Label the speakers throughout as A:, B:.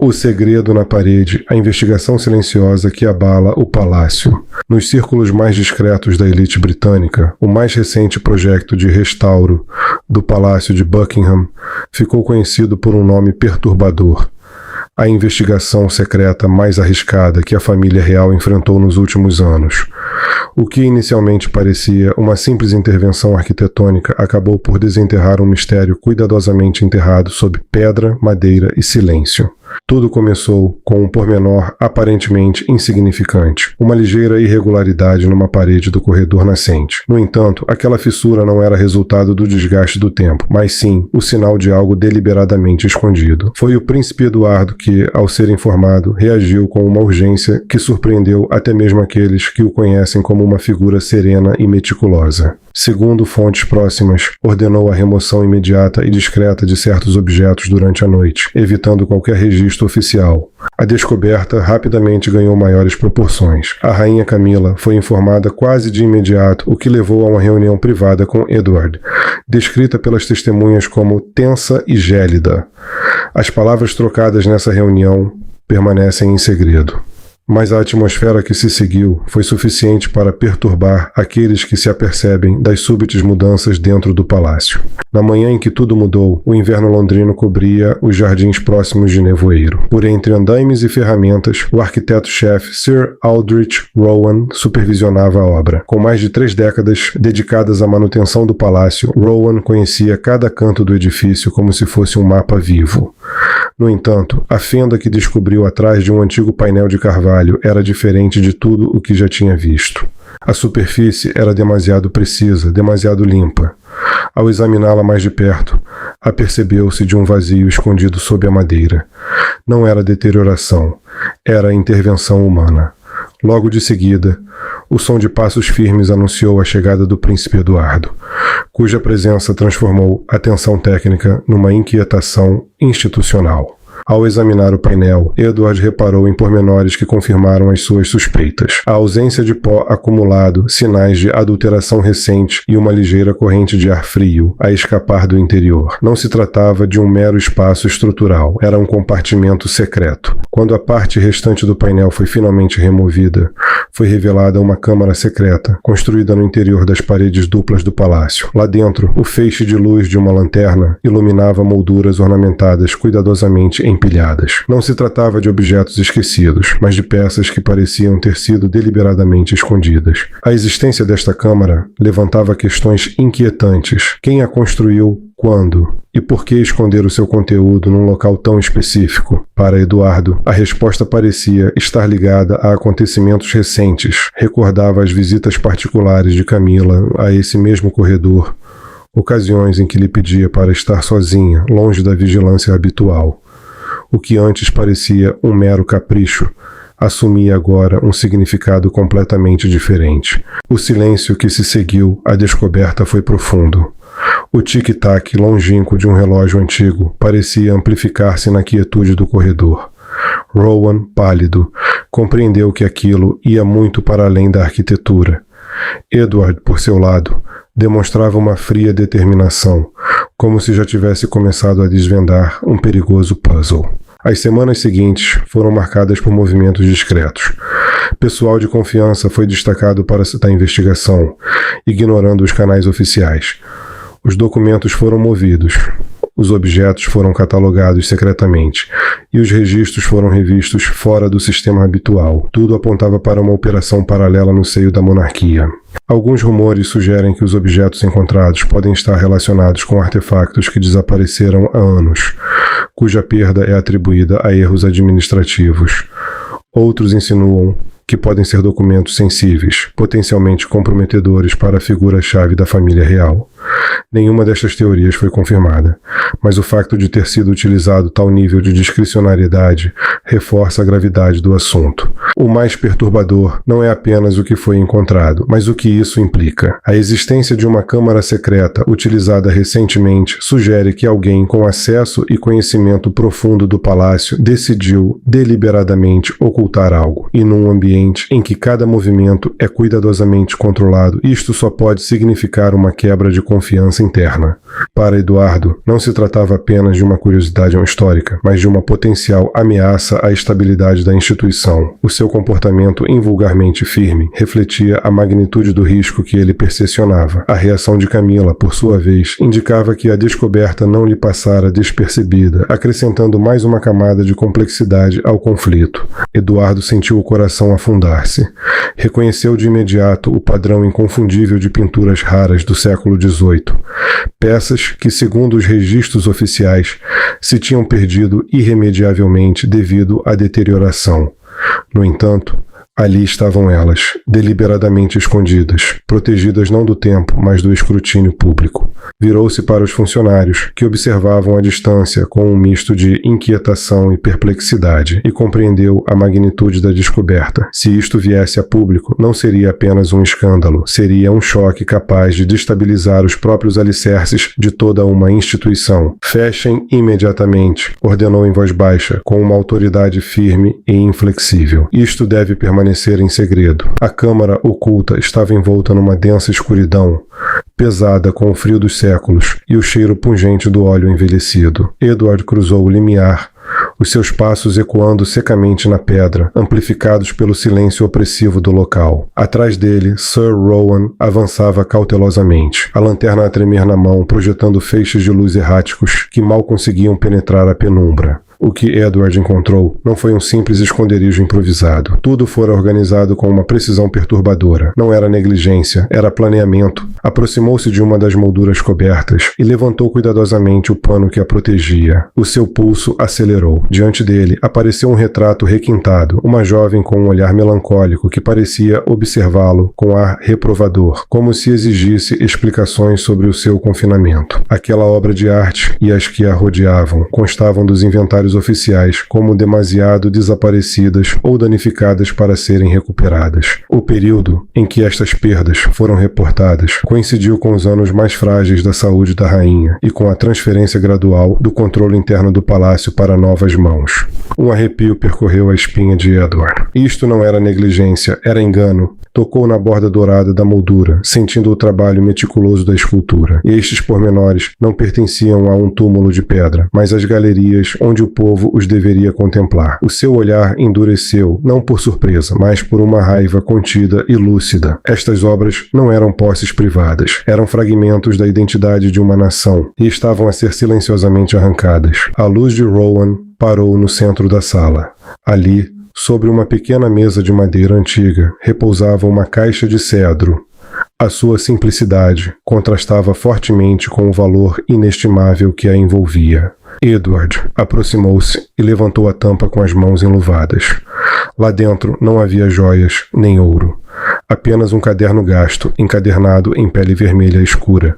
A: O segredo na parede, a investigação silenciosa que abala o palácio. Nos círculos mais discretos da elite britânica, o mais recente projeto de restauro do Palácio de Buckingham ficou conhecido por um nome perturbador: a investigação secreta mais arriscada que a família real enfrentou nos últimos anos. O que inicialmente parecia uma simples intervenção arquitetônica acabou por desenterrar um mistério cuidadosamente enterrado sob pedra, madeira e silêncio. Tudo começou com um pormenor aparentemente insignificante, uma ligeira irregularidade numa parede do corredor nascente. No entanto, aquela fissura não era resultado do desgaste do tempo, mas sim o sinal de algo deliberadamente escondido. Foi o príncipe Eduardo que, ao ser informado, reagiu com uma urgência que surpreendeu até mesmo aqueles que o conhecem como uma figura serena e meticulosa. Segundo fontes próximas, ordenou a remoção imediata e discreta de certos objetos durante a noite, evitando qualquer registro oficial. A descoberta rapidamente ganhou maiores proporções. A rainha Camila foi informada quase de imediato, o que levou a uma reunião privada com Edward, descrita pelas testemunhas como tensa e gélida. As palavras trocadas nessa reunião permanecem em segredo. Mas a atmosfera que se seguiu foi suficiente para perturbar aqueles que se apercebem das súbitas mudanças dentro do palácio. Na manhã em que tudo mudou, o inverno londrino cobria os jardins próximos de nevoeiro. Por entre andaimes e ferramentas, o arquiteto-chefe Sir Aldrich Rowan supervisionava a obra. Com mais de 3 décadas dedicadas à manutenção do palácio, Rowan conhecia cada canto do edifício como se fosse um mapa vivo. No entanto, a fenda que descobriu atrás de um antigo painel de carvalho era diferente de tudo o que já tinha visto. A superfície era demasiado precisa, demasiado limpa. Ao examiná-la mais de perto, apercebeu-se de um vazio escondido sob a madeira. Não era deterioração, era intervenção humana. Logo de seguida, o som de passos firmes anunciou a chegada do príncipe Eduardo, cuja presença transformou a tensão técnica numa inquietação institucional. Ao examinar o painel, Edward reparou em pormenores que confirmaram as suas suspeitas. A ausência de pó acumulado, sinais de adulteração recente e uma ligeira corrente de ar frio a escapar do interior. Não se tratava de um mero espaço estrutural, era um compartimento secreto. Quando a parte restante do painel foi finalmente removida, foi revelada uma câmara secreta, construída no interior das paredes duplas do palácio. Lá dentro, o feixe de luz de uma lanterna iluminava molduras ornamentadas cuidadosamente empilhadas. Não se tratava de objetos esquecidos, mas de peças que pareciam ter sido deliberadamente escondidas. A existência desta câmara levantava questões inquietantes. Quem a construiu? Quando? E por que esconder o seu conteúdo num local tão específico? Para Eduardo, a resposta parecia estar ligada a acontecimentos recentes. Recordava as visitas particulares de Camila a esse mesmo corredor, ocasiões em que lhe pedia para estar sozinha, longe da vigilância habitual. O que antes parecia um mero capricho, assumia agora um significado completamente diferente. O silêncio que se seguiu à descoberta foi profundo. O tic-tac longínquo de um relógio antigo parecia amplificar-se na quietude do corredor. Rowan, pálido, compreendeu que aquilo ia muito para além da arquitetura. Edward, por seu lado, demonstrava uma fria determinação, como se já tivesse começado a desvendar um perigoso puzzle. As semanas seguintes foram marcadas por movimentos discretos. Pessoal de confiança foi destacado para a investigação, ignorando os canais oficiais. Os documentos foram movidos, os objetos foram catalogados secretamente e os registros foram revistos fora do sistema habitual. Tudo apontava para uma operação paralela no seio da monarquia. Alguns rumores sugerem que os objetos encontrados podem estar relacionados com artefactos que desapareceram há anos, cuja perda é atribuída a erros administrativos. Outros insinuam que podem ser documentos sensíveis, potencialmente comprometedores para a figura-chave da família real. Nenhuma destas teorias foi confirmada, mas o facto de ter sido utilizado tal nível de discricionariedade reforça a gravidade do assunto. O mais perturbador não é apenas o que foi encontrado, mas o que isso implica. A existência de uma câmara secreta utilizada recentemente sugere que alguém com acesso e conhecimento profundo do palácio decidiu deliberadamente ocultar algo, e num ambiente em que cada movimento é cuidadosamente controlado, isto só pode significar uma quebra de confiança segurança interna. Para Eduardo, não se tratava apenas de uma curiosidade histórica, mas de uma potencial ameaça à estabilidade da instituição. O seu comportamento invulgarmente firme refletia a magnitude do risco que ele percepcionava. A reação de Camila, por sua vez, indicava que a descoberta não lhe passara despercebida, acrescentando mais uma camada de complexidade ao conflito. Eduardo sentiu o coração afundar-se. Reconheceu de imediato o padrão inconfundível de pinturas raras do século XVIII. Peças que, segundo os registros oficiais, se tinham perdido irremediavelmente devido à deterioração. No entanto, ali estavam elas, deliberadamente escondidas, protegidas não do tempo, mas do escrutínio público. Virou-se para os funcionários, que observavam à distância com um misto de inquietação e perplexidade, e compreendeu a magnitude da descoberta. Se isto viesse a público, não seria apenas um escândalo, seria um choque capaz de destabilizar os próprios alicerces de toda uma instituição. Fechem imediatamente, ordenou em voz baixa, com uma autoridade firme e inflexível. Isto deve permanecer em segredo. A câmara oculta estava envolta numa densa escuridão, pesada com o frio dos séculos e o cheiro pungente do óleo envelhecido. Edward cruzou o limiar, os seus passos ecoando secamente na pedra, amplificados pelo silêncio opressivo do local. Atrás dele, Sir Rowan avançava cautelosamente, a lanterna a tremer na mão, projetando feixes de luz erráticos que mal conseguiam penetrar a penumbra. O que Edward encontrou não foi um simples esconderijo improvisado. Tudo fora organizado com uma precisão perturbadora. Não era negligência, era planeamento. Aproximou-se de uma das molduras cobertas e levantou cuidadosamente o pano que a protegia. O seu pulso acelerou. Diante dele, apareceu um retrato requintado, uma jovem com um olhar melancólico que parecia observá-lo com ar reprovador, como se exigisse explicações sobre o seu confinamento. Aquela obra de arte e as que a rodeavam constavam dos inventários oficiais como demasiado desaparecidas ou danificadas para serem recuperadas. O período em que estas perdas foram reportadas coincidiu com os anos mais frágeis da saúde da rainha e com a transferência gradual do controle interno do palácio para novas mãos. Um arrepio percorreu a espinha de Edward. Isto não era negligência, era engano. Tocou na borda dourada da moldura, sentindo o trabalho meticuloso da escultura. E estes pormenores não pertenciam a um túmulo de pedra, mas às galerias onde o povo os deveria contemplar. O seu olhar endureceu, não por surpresa, mas por uma raiva contida e lúcida. Estas obras não eram posses privadas, eram fragmentos da identidade de uma nação, e estavam a ser silenciosamente arrancadas. A luz de Rowan parou no centro da sala. Ali, sobre uma pequena mesa de madeira antiga, repousava uma caixa de cedro. A sua simplicidade contrastava fortemente com o valor inestimável que a envolvia. Edward aproximou-se e levantou a tampa com as mãos enluvadas. Lá dentro não havia joias nem ouro. Apenas um caderno gasto, encadernado em pele vermelha escura,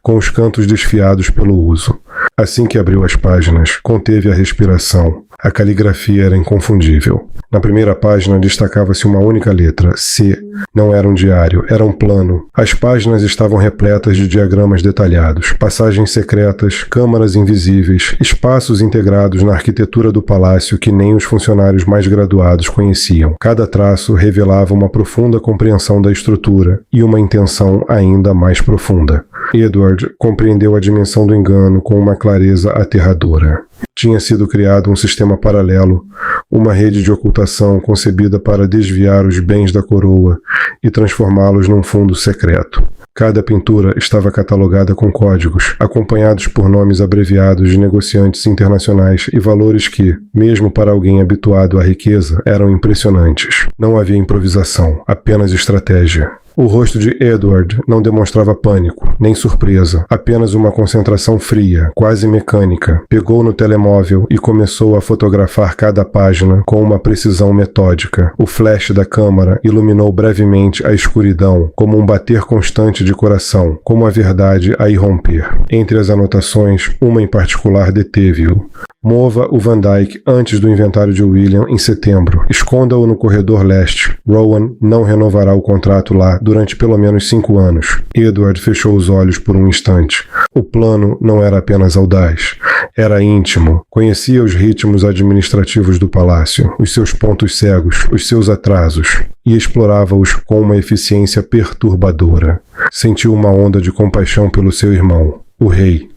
A: com os cantos desfiados pelo uso. Assim que abriu as páginas, conteve a respiração. A caligrafia era inconfundível. Na primeira página destacava-se uma única letra, C. Não era um diário, era um plano. As páginas estavam repletas de diagramas detalhados, passagens secretas, câmaras invisíveis, espaços integrados na arquitetura do palácio que nem os funcionários mais graduados conheciam. Cada traço revelava uma profunda compreensão da estrutura e uma intenção ainda mais profunda. Edward compreendeu a dimensão do engano com uma clareza aterradora. Tinha sido criado um sistema paralelo, uma rede de ocultação concebida para desviar os bens da coroa e transformá-los num fundo secreto. Cada pintura estava catalogada com códigos, acompanhados por nomes abreviados de negociantes internacionais e valores que, mesmo para alguém habituado à riqueza, eram impressionantes. Não havia improvisação, apenas estratégia. O rosto de Edward não demonstrava pânico, nem surpresa, apenas uma concentração fria, quase mecânica. Pegou no telemóvel e começou a fotografar cada página com uma precisão metódica. O flash da câmera iluminou brevemente a escuridão, como um bater constante de coração, como a verdade a irromper. Entre as anotações, uma em particular deteve-o. Mova o Van Dyke antes do inventário de William em setembro. Esconda-o no corredor leste. Rowan não renovará o contrato lá durante pelo menos 5 anos. Edward fechou os olhos por um instante. O plano não era apenas audaz. Era íntimo, conhecia os ritmos administrativos do palácio, os seus pontos cegos, os seus atrasos, e explorava-os com uma eficiência perturbadora. Sentiu uma onda de compaixão pelo seu irmão, o rei.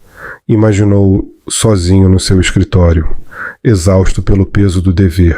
A: Imaginou-o sozinho no seu escritório, exausto pelo peso do dever,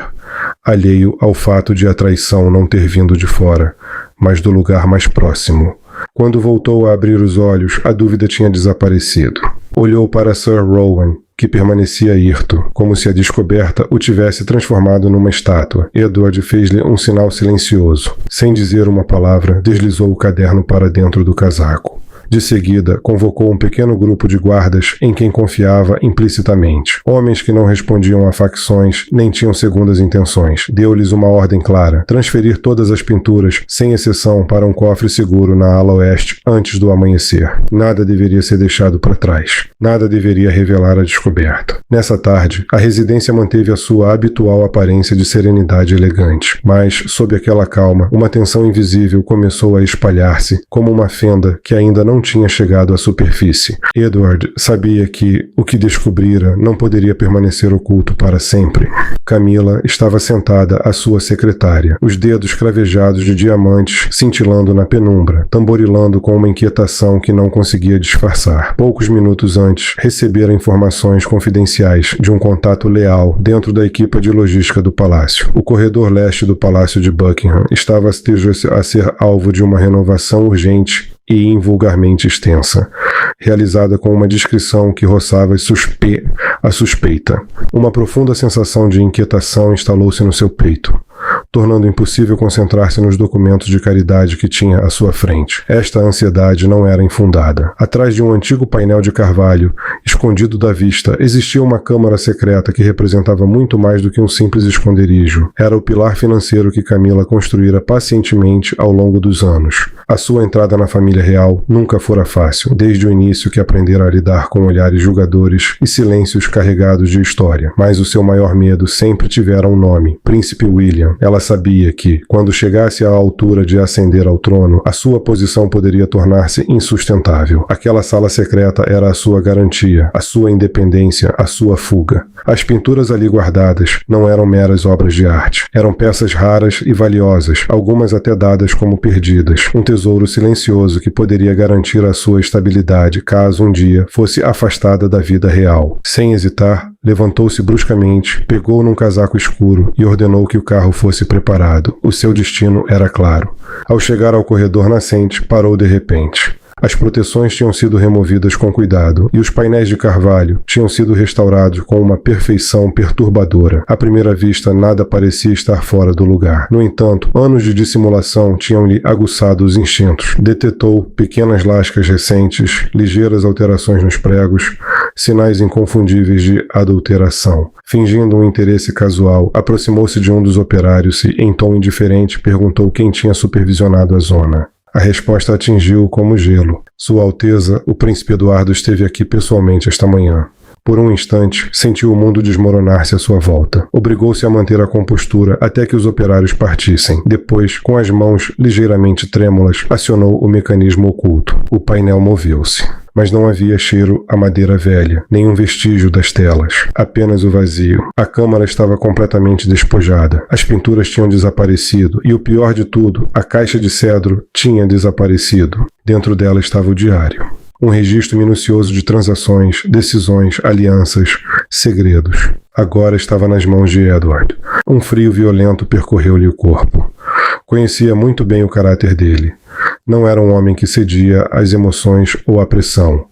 A: alheio ao fato de a traição não ter vindo de fora, mas do lugar mais próximo. Quando voltou a abrir os olhos, a dúvida tinha desaparecido. Olhou para Sir Rowan, que permanecia hirto, como se a descoberta o tivesse transformado numa estátua. Edward fez-lhe um sinal silencioso. Sem dizer uma palavra, deslizou o caderno para dentro do casaco. De seguida, convocou um pequeno grupo de guardas em quem confiava implicitamente. Homens que não respondiam a facções nem tinham segundas intenções. Deu-lhes uma ordem clara: transferir todas as pinturas, sem exceção, para um cofre seguro na ala oeste antes do amanhecer. Nada deveria ser deixado para trás. Nada deveria revelar a descoberta. Nessa tarde, a residência manteve a sua habitual aparência de serenidade elegante. Mas, sob aquela calma, uma tensão invisível começou a espalhar-se, como uma fenda que ainda não tinha chegado à superfície. Edward sabia que o que descobrira não poderia permanecer oculto para sempre. Camila estava sentada à sua secretária, os dedos cravejados de diamantes cintilando na penumbra, tamborilando com uma inquietação que não conseguia disfarçar. Poucos minutos antes, recebera informações confidenciais de um contato leal dentro da equipa de logística do palácio. O corredor leste do Palácio de Buckingham estava a ser alvo de uma renovação urgente e invulgarmente extensa, realizada com uma descrição que roçava a suspeita. Uma profunda sensação de inquietação instalou-se no seu peito, tornando impossível concentrar-se nos documentos de caridade que tinha à sua frente. Esta ansiedade não era infundada. Atrás de um antigo painel de carvalho, escondido da vista, existia uma câmara secreta que representava muito mais do que um simples esconderijo. Era o pilar financeiro que Camila construíra pacientemente ao longo dos anos. A sua entrada na família real nunca fora fácil, desde o início que aprendera a lidar com olhares julgadores e silêncios carregados de história. Mas o seu maior medo sempre tivera um nome: Príncipe William. Ela sabia que, quando chegasse à altura de ascender ao trono, a sua posição poderia tornar-se insustentável. Aquela sala secreta era a sua garantia, a sua independência, a sua fuga. As pinturas ali guardadas não eram meras obras de arte. Eram peças raras e valiosas, algumas até dadas como perdidas. Um tesouro silencioso que poderia garantir a sua estabilidade caso um dia fosse afastada da vida real. Sem hesitar, levantou-se bruscamente, pegou num casaco escuro e ordenou que o carro fosse preparado. O seu destino era claro. Ao chegar ao corredor nascente, parou de repente. As proteções tinham sido removidas com cuidado e os painéis de carvalho tinham sido restaurados com uma perfeição perturbadora. À primeira vista, nada parecia estar fora do lugar. No entanto, anos de dissimulação tinham-lhe aguçado os instintos. Detetou pequenas lascas recentes, ligeiras alterações nos pregos, sinais inconfundíveis de adulteração. Fingindo um interesse casual, aproximou-se de um dos operários e, em tom indiferente, perguntou quem tinha supervisionado a zona. A resposta atingiu-o como gelo. Sua Alteza, o Príncipe Eduardo, esteve aqui pessoalmente esta manhã. Por um instante, sentiu o mundo desmoronar-se à sua volta. Obrigou-se a manter a compostura até que os operários partissem. Depois, com as mãos ligeiramente trêmulas, acionou o mecanismo oculto. O painel moveu-se. Mas não havia cheiro a madeira velha, nenhum vestígio das telas, apenas o vazio. A câmara estava completamente despojada, as pinturas tinham desaparecido e, o pior de tudo, a caixa de cedro tinha desaparecido. Dentro dela estava o diário. Um registro minucioso de transações, decisões, alianças, segredos. Agora estava nas mãos de Edward. Um frio violento percorreu-lhe o corpo. Conhecia muito bem o caráter dele. Não era um homem que cedia às emoções ou à pressão.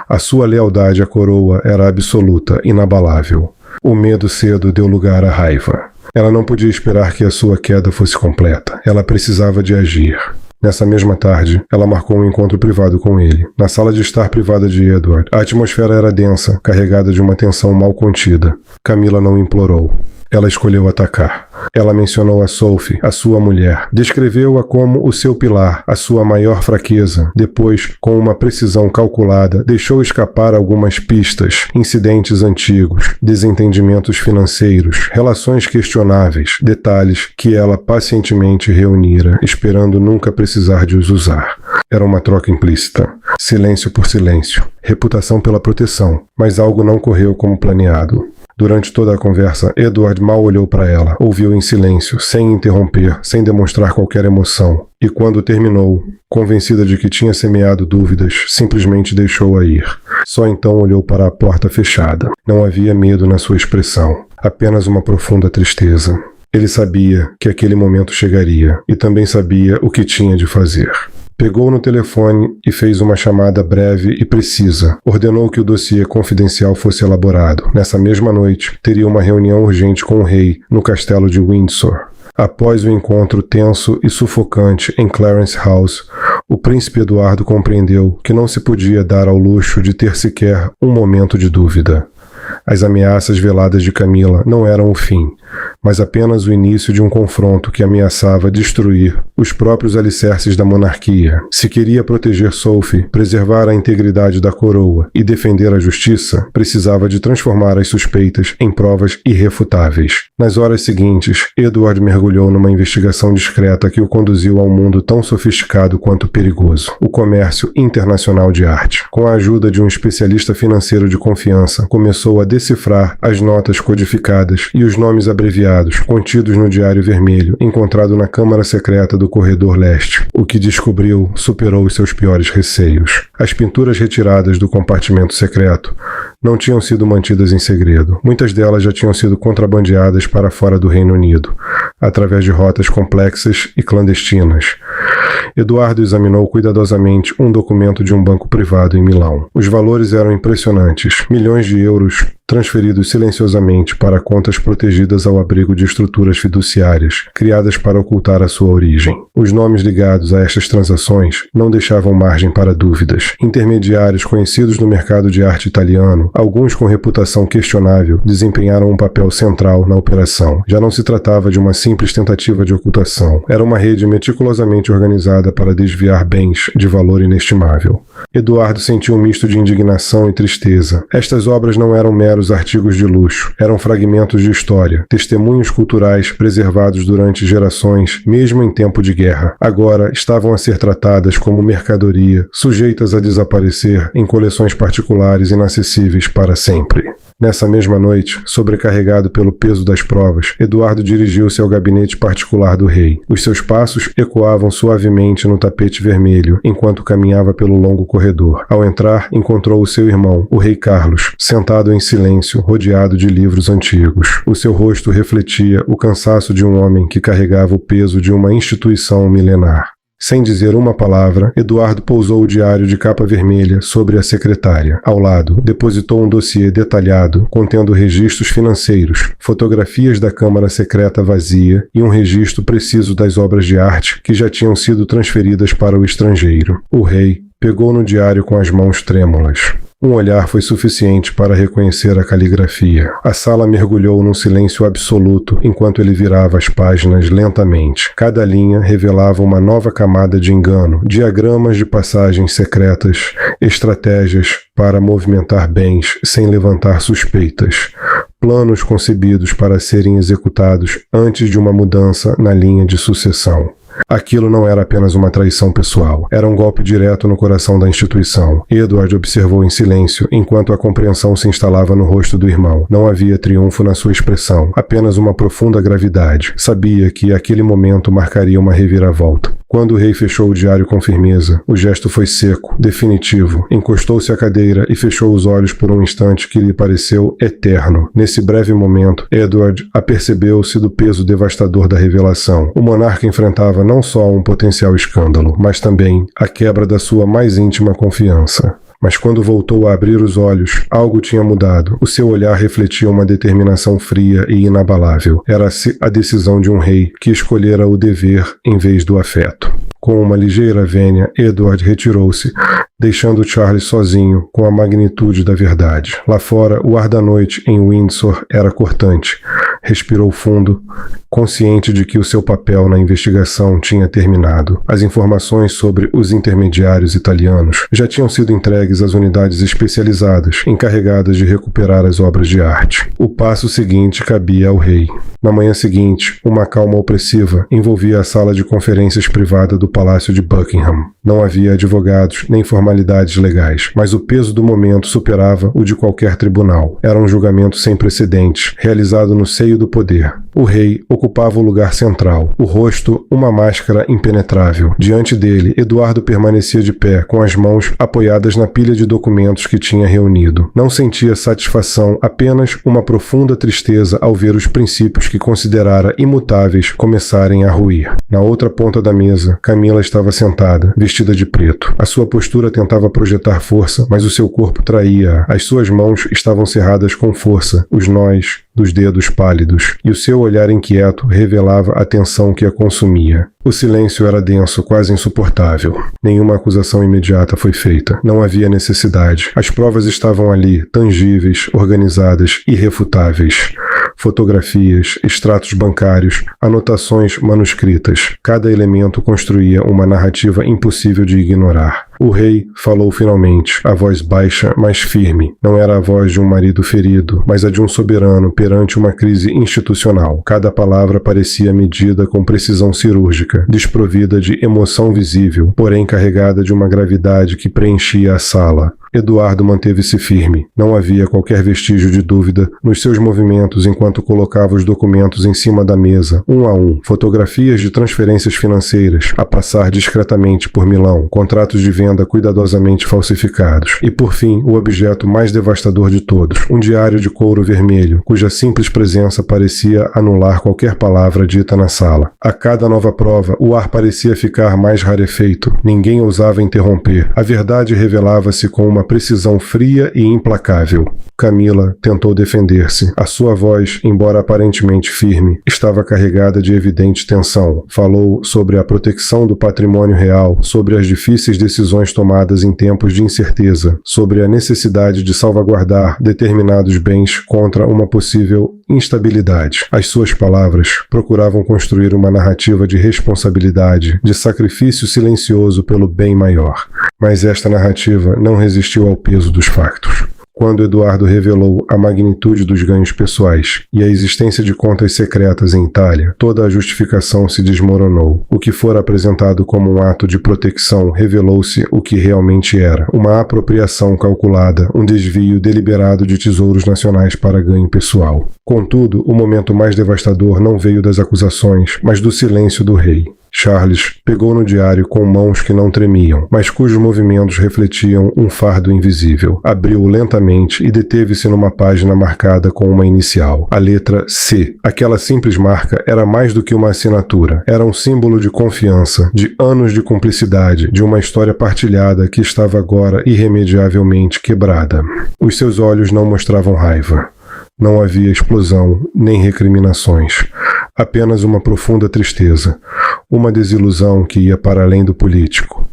A: A sua lealdade à coroa era absoluta, inabalável. O medo cedo deu lugar à raiva. Ela não podia esperar que a sua queda fosse completa. Ela precisava de agir. Nessa mesma tarde, ela marcou um encontro privado com ele. Na sala de estar privada de Edward, a atmosfera era densa, carregada de uma tensão mal contida. Camila não implorou. ela escolheu atacar. Ela mencionou a Sophie, a sua mulher. Descreveu-a como o seu pilar, a sua maior fraqueza. Depois, com uma precisão calculada, deixou escapar algumas pistas, incidentes antigos, desentendimentos financeiros, relações questionáveis, detalhes que ela pacientemente reunira, esperando nunca precisar de os usar. Era uma troca implícita. Silêncio por silêncio. Reputação pela proteção. Mas algo não correu como planeado. Durante toda a conversa, Edward mal olhou para ela, ouviu em silêncio, sem interromper, sem demonstrar qualquer emoção. E quando terminou, convencida de que tinha semeado dúvidas, simplesmente deixou-a ir. Só então olhou para a porta fechada. Não havia medo na sua expressão, apenas uma profunda tristeza. Ele sabia que aquele momento chegaria, e também sabia o que tinha de fazer. Pegou no telefone e fez uma chamada breve e precisa. Ordenou que o dossiê confidencial fosse elaborado. Nessa mesma noite, teria uma reunião urgente com o rei no castelo de Windsor. Após o encontro tenso e sufocante em Clarence House, o príncipe Eduardo compreendeu que não se podia dar ao luxo de ter sequer um momento de dúvida. As ameaças veladas de Camila não eram o fim, mas apenas o início de um confronto que ameaçava destruir os próprios alicerces da monarquia. Se queria proteger Sophie, preservar a integridade da coroa e defender a justiça, precisava de transformar as suspeitas em provas irrefutáveis. Nas horas seguintes, Edward mergulhou numa investigação discreta que o conduziu a um mundo tão sofisticado quanto perigoso: o comércio internacional de arte. Com a ajuda de um especialista financeiro de confiança, começou a decifrar as notas codificadas e os nomes abreviados contidos no Diário Vermelho, encontrado na Câmara Secreta do Corredor Leste. O que descobriu superou os seus piores receios. As pinturas retiradas do compartimento secreto não tinham sido mantidas em segredo. Muitas delas já tinham sido contrabandeadas para fora do Reino Unido, através de rotas complexas e clandestinas. Eduardo examinou cuidadosamente um documento de um banco privado em Milão. Os valores eram impressionantes: milhões de euros transferidos silenciosamente para contas protegidas ao abrigo de estruturas fiduciárias, criadas para ocultar a sua origem. Os nomes ligados a estas transações não deixavam margem para dúvidas. Intermediários conhecidos no mercado de arte italiano, alguns com reputação questionável, desempenharam um papel central na operação. Já não se tratava de uma simples tentativa de ocultação. Era uma rede meticulosamente organizada para desviar bens de valor inestimável. Eduardo sentiu um misto de indignação e tristeza. Estas obras não eram meros artigos de luxo, eram fragmentos de história, testemunhos culturais preservados durante gerações, mesmo em tempo de guerra. Agora estavam a ser tratadas como mercadoria, sujeitas a desaparecer em coleções particulares inacessíveis para sempre. Nessa mesma noite, sobrecarregado pelo peso das provas, Eduardo dirigiu-se ao gabinete particular do rei. Os seus passos ecoavam suavemente no tapete vermelho, enquanto caminhava pelo longo corredor. Ao entrar, encontrou o seu irmão, o rei Carlos, sentado em silêncio, rodeado de livros antigos. O seu rosto refletia o cansaço de um homem que carregava o peso de uma instituição milenar. Sem dizer uma palavra, Eduardo pousou o diário de capa vermelha sobre a secretária. Ao lado, depositou um dossiê detalhado, contendo registros financeiros, fotografias da Câmara Secreta vazia e um registro preciso das obras de arte que já tinham sido transferidas para o estrangeiro. O rei pegou no diário com as mãos trêmulas. Um olhar foi suficiente para reconhecer a caligrafia. A sala mergulhou num silêncio absoluto enquanto ele virava as páginas lentamente. Cada linha revelava uma nova camada de engano, diagramas de passagens secretas, estratégias para movimentar bens sem levantar suspeitas, planos concebidos para serem executados antes de uma mudança na linha de sucessão. Aquilo não era apenas uma traição pessoal, era um golpe direto no coração da instituição. Edward observou em silêncio, enquanto a compreensão se instalava no rosto do irmão. Não havia triunfo na sua expressão, apenas uma profunda gravidade. Sabia que aquele momento marcaria uma reviravolta. Quando o rei fechou o diário com firmeza, o gesto foi seco, definitivo. Encostou-se à cadeira e fechou os olhos por um instante que lhe pareceu eterno. Nesse breve momento, Edward apercebeu-se do peso devastador da revelação. O monarca enfrentava não só um potencial escândalo, mas também a quebra da sua mais íntima confiança. Mas quando voltou a abrir os olhos, algo tinha mudado. O seu olhar refletia uma determinação fria e inabalável. Era a decisão de um rei que escolhera o dever em vez do afeto. Com uma ligeira vênia, Edward retirou-se, deixando Charles sozinho com a magnitude da verdade. Lá fora, o ar da noite em Windsor era cortante, respirou fundo, consciente de que o seu papel na investigação tinha terminado. As informações sobre os intermediários italianos já tinham sido entregues às unidades especializadas, encarregadas de recuperar as obras de arte. O passo seguinte cabia ao rei. Na manhã seguinte, uma calma opressiva envolvia a sala de conferências privada do Palácio de Buckingham. Não havia advogados nem formalidades legais, mas o peso do momento superava o de qualquer tribunal. Era um julgamento sem precedentes, realizado no seio do poder. O rei ocupava o lugar central, o rosto uma máscara impenetrável. Diante dele, Eduardo permanecia de pé, com as mãos apoiadas na pilha de documentos que tinha reunido. Não sentia satisfação, apenas uma profunda tristeza ao ver os princípios que considerara imutáveis começarem a ruir. Na outra ponta da mesa, Camila estava sentada, vestida de preto. A sua postura tentava projetar força, mas o seu corpo traía-a. As suas mãos estavam cerradas com força, os nós dos dedos pálidos, e o seu olhar inquieto revelava a tensão que a consumia. O silêncio era denso, quase insuportável. Nenhuma acusação imediata foi feita. Não havia necessidade. As provas estavam ali, tangíveis, organizadas, irrefutáveis. Fotografias, extratos bancários, anotações manuscritas. Cada elemento construía uma narrativa impossível de ignorar. O rei falou finalmente, a voz baixa, mas firme. Não era a voz de um marido ferido, mas a de um soberano perante uma crise institucional. Cada palavra parecia medida com precisão cirúrgica, desprovida de emoção visível, porém carregada de uma gravidade que preenchia a sala. Eduardo manteve-se firme. Não havia qualquer vestígio de dúvida nos seus movimentos enquanto colocava os documentos em cima da mesa, um a um, fotografias de transferências financeiras a passar discretamente por Milão, contratos de venda cuidadosamente falsificados, e por fim o objeto mais devastador de todos, um diário de couro vermelho, cuja simples presença parecia anular qualquer palavra dita na sala. A cada nova prova, o ar parecia ficar mais rarefeito. Ninguém ousava interromper. A verdade revelava-se com uma precisão fria e implacável. Camila tentou defender-se. A sua voz, embora aparentemente firme, estava carregada de evidente tensão. Falou sobre a proteção do patrimônio real, sobre as difíceis decisões tomadas em tempos de incerteza, sobre a necessidade de salvaguardar determinados bens contra uma possível instabilidade. As suas palavras procuravam construir uma narrativa de responsabilidade, de sacrifício silencioso pelo bem maior. Mas esta narrativa não resistiu ao peso dos factos. Quando Eduardo revelou a magnitude dos ganhos pessoais e a existência de contas secretas em Itália, toda a justificação se desmoronou. O que fora apresentado como um ato de proteção revelou-se o que realmente era: uma apropriação calculada, um desvio deliberado de tesouros nacionais para ganho pessoal. Contudo, o momento mais devastador não veio das acusações, mas do silêncio do rei. Charles pegou no diário com mãos que não tremiam, mas cujos movimentos refletiam um fardo invisível. Abriu-o lentamente e deteve-se numa página marcada com uma inicial, a letra C. Aquela simples marca era mais do que uma assinatura. Era um símbolo de confiança, de anos de cumplicidade, de uma história partilhada que estava agora irremediavelmente quebrada. Os seus olhos não mostravam raiva. Não havia explosão, nem recriminações. Apenas uma profunda tristeza, uma desilusão que ia para além do político.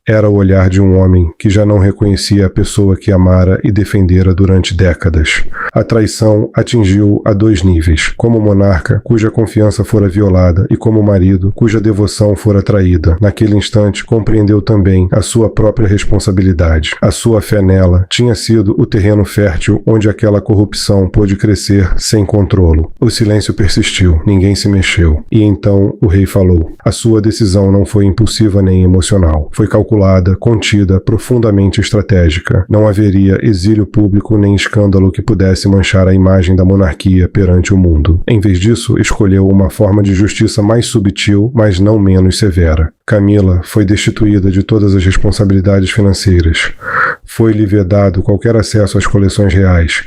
A: Era o olhar de um homem que já não reconhecia a pessoa que amara e defendera durante décadas. A traição atingiu a dois níveis: como monarca, cuja confiança fora violada, e como marido, cuja devoção fora traída. Naquele instante, compreendeu também a sua própria responsabilidade. A sua fé nela tinha sido o terreno fértil onde aquela corrupção pôde crescer sem controlo. O silêncio persistiu, ninguém se mexeu. E então o rei falou. A sua decisão não foi impulsiva nem emocional. Foi calculada, contida, profundamente estratégica. Não haveria exílio público nem escândalo que pudesse manchar a imagem da monarquia perante o mundo. Em vez disso, escolheu uma forma de justiça mais subtil, mas não menos severa. Camila foi destituída de todas as responsabilidades financeiras. Foi-lhe vedado qualquer acesso às coleções reais.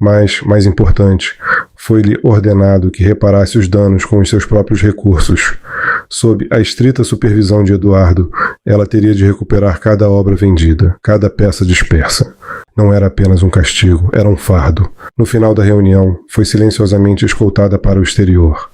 A: Mas, mais importante, foi-lhe ordenado que reparasse os danos com os seus próprios recursos. Sob a estrita supervisão de Eduardo, ela teria de recuperar cada obra vendida, cada peça dispersa. Não era apenas um castigo, era um fardo. No final da reunião, foi silenciosamente escoltada para o exterior.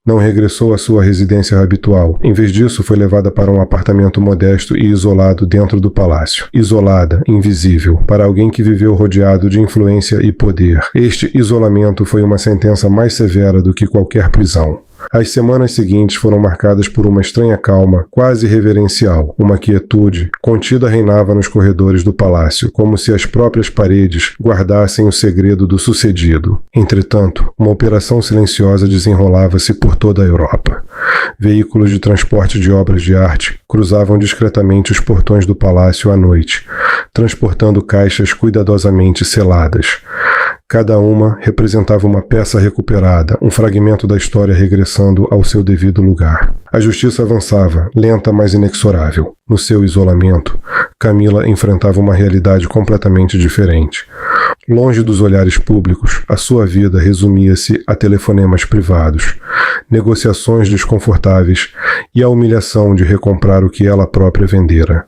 A: Não regressou à sua residência habitual. Em vez disso, foi levada para um apartamento modesto e isolado dentro do palácio. Isolada, invisível, para alguém que viveu rodeado de influência e poder. Este isolamento foi uma sentença mais severa do que qualquer prisão. As semanas seguintes foram marcadas por uma estranha calma, quase reverencial. Uma quietude contida reinava nos corredores do palácio, como se as próprias paredes guardassem o segredo do sucedido. Entretanto, uma operação silenciosa desenrolava-se por toda a Europa. Veículos de transporte de obras de arte cruzavam discretamente os portões do palácio à noite, transportando caixas cuidadosamente seladas. Cada uma representava uma peça recuperada, um fragmento da história regressando ao seu devido lugar. A justiça avançava, lenta mas inexorável. No seu isolamento, Camila enfrentava uma realidade completamente diferente. Longe dos olhares públicos, a sua vida resumia-se a telefonemas privados, negociações desconfortáveis e a humilhação de recomprar o que ela própria vendera.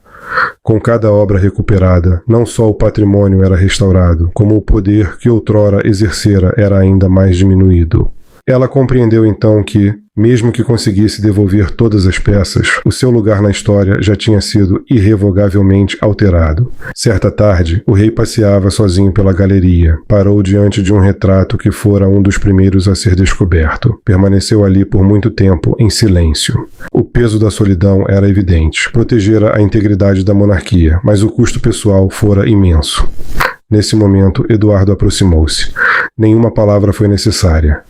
A: Com cada obra recuperada, não só o patrimônio era restaurado, como o poder que outrora exercera era ainda mais diminuído. Ela compreendeu então que, mesmo que conseguisse devolver todas as peças, o seu lugar na história já tinha sido irrevogavelmente alterado. Certa tarde, o rei passeava sozinho pela galeria. Parou diante de um retrato que fora um dos primeiros a ser descoberto. Permaneceu ali por muito tempo, em silêncio. O peso da solidão era evidente. Protegera a integridade da monarquia, mas o custo pessoal fora imenso. Nesse momento, Eduardo aproximou-se. Nenhuma palavra foi necessária.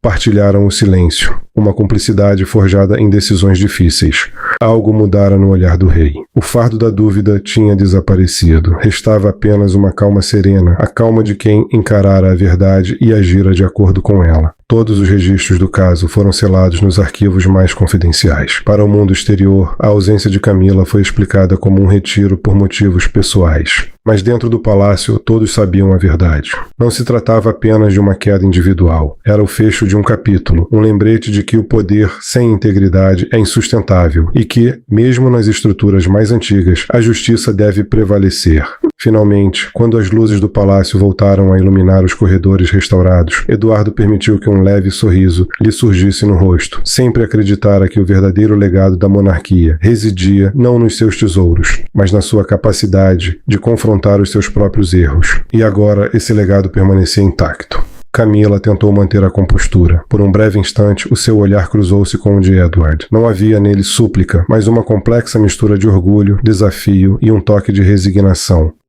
A: Partilharam o silêncio, uma cumplicidade forjada em decisões difíceis. Algo mudara no olhar do rei. O fardo da dúvida tinha desaparecido. Restava apenas uma calma serena, a calma de quem encarara a verdade e agira de acordo com ela. Todos os registros do caso foram selados nos arquivos mais confidenciais. Para o mundo exterior, a ausência de Camila foi explicada como um retiro por motivos pessoais. Mas dentro do palácio, todos sabiam a verdade. Não se tratava apenas de uma queda individual. Era o fecho de um capítulo, um lembrete de que o poder sem integridade é insustentável e que, mesmo nas estruturas mais antigas, a justiça deve prevalecer. Finalmente, quando as luzes do palácio voltaram a iluminar os corredores restaurados, Eduardo permitiu que um leve sorriso lhe surgisse no rosto. Sempre acreditara que o verdadeiro legado da monarquia residia não nos seus tesouros, mas na sua capacidade de confrontar os seus próprios erros. E agora esse legado permanecia intacto. Camila tentou manter a compostura. Por um breve instante, o seu olhar cruzou-se com o de Edward. Não havia nele súplica, mas uma complexa mistura de orgulho, desafio e um toque de resignação.